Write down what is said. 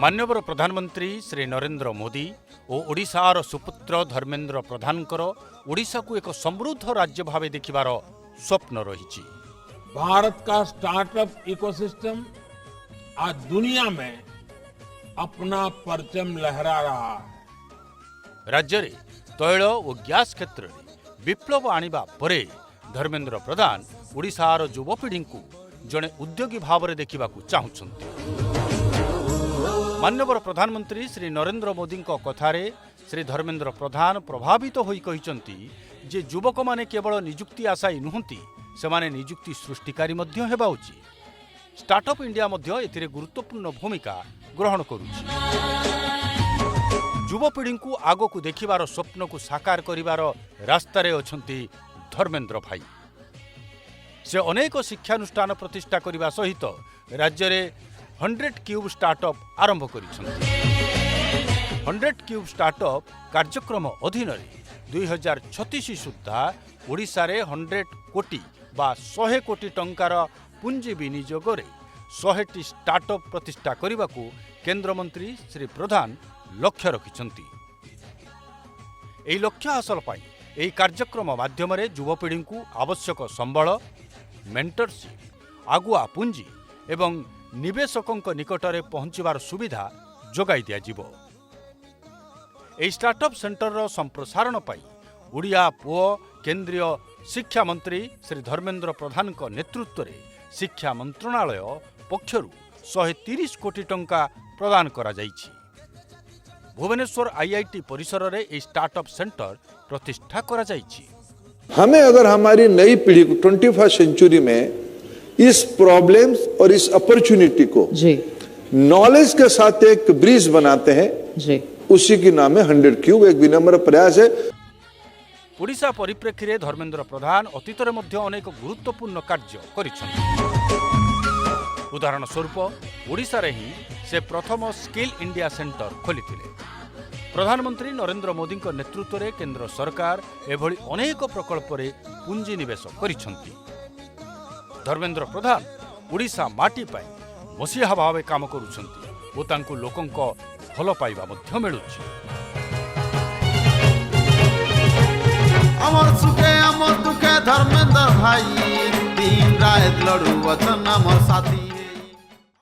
माननीय प्रधानमंत्री श्री नरेंद्र मोदी और ओडिशार सुपुत्र धर्मेंद्र प्रधानकर ओडिशा को एक समृद्ध राज्य भाव देखिबार स्वप्न रही। भारत का स्टार्टअप इकोसिस्टम आज दुनिया में अपना परचम लहरा रहा है। राज्य में तैल और गैस क्षेत्र में विप्लव आनिबा परे धर्मेंद्र प्रधान ओडिशार युवपीढ़ी को जड़े उद्योगी भाव में देखा चाहते। माननीय प्रधानमंत्री श्री नरेंद्र मोदी कथारे श्री धर्मेंद्र प्रधान प्रभावित होई कहिसंती जे युवक माने केवल निजुक्ति आशायी नुहंती सेमाने निजुक्ति सृष्टिकारी मध्य हेबा उचित। स्टार्टअप इंडिया मध्य एथिरे गुरुत्वपूर्ण भूमिका ग्रहण करुछि। युवपीढ़ी को आगो को देखिबार स्वप्न को साकार करिबार रास्ता रे अछंती धर्मेंद्र भाई। से अनेक शिक्षानुष्ठान प्रतिष्ठा करिबा सहित राज्य रे 100 क्यूब स्टार्टअप आरंभ करिसंती। 100 क्यूब स्टार्टअप कार्यक्रम अधीन 2036 सुद्धा ओडिशा रे 100 कोटी बा 100 कोटी टंकार पुंजी विनियोग रे 100टी स्टार्टअप प्रतिष्ठा करने को केंद्र मंत्री श्री प्रधान लक्ष्य रखिछंती। एही लक्ष्य हासिल पाई एही कार्यक्रम माध्यम युवपीढ़ी को आवश्यक संबल, मेंटरशिप, आगुआ पुंजी एवं निवेशकों निकटरे पहुंचवार सुविधा जोगाई दिया जिवो। एही स्टार्टअप सेंटर संप्रसारण पाई ओडिया पुओ केंद्रीय शिक्षा मंत्री श्री धर्मेंद्र प्रधान को नेतृत्व में शिक्षा मंत्रणालय पक्षरु 130 कोटी टंका प्रदान करा जाइछि। भुवनेश्वर आईआईटी परिसर रे ए स्टार्टअप सेंटर प्रतिष्ठा करा जाइछि। हमें अगर हमारी नई पीढ़ी को 21st सेंचुरी में इस प्रॉब्लम्स और इस अपॉर्चुनिटी को नॉलेज के साथ एक ब्रिज बनाते हैं, उसी की नाम है 100 क्यूब। एक विनम्र प्रयास है। ओडिशा परिप्रेक्षी रे धर्मेंद्र प्रधान अतीत रे मध्य अनेक गुरुत्वपूर्ण कार्य करिछन्ति। उदाहरण स्वरूप ओडिशा रे ही से प्रथम स्किल इंडिया सेंटर खोलिथिले। प्रधानमंत्री नरेंद्र मोदी नेतृत्व में केंद्र सरकार एभली अनेक प्रकल्प रे पुंजी निवेश करिछन्ति। धर्मेंद्र प्रधान ओडिशा माटी पाई मसीहा भावे काम करुछन्ति ओ तांकु लोकंक भल पाइबा मध्य मिलुछि। अमर सुखे अमर दुखे धर्मेंद्र भाई दिन रात लड़ू वचन अमर साथी।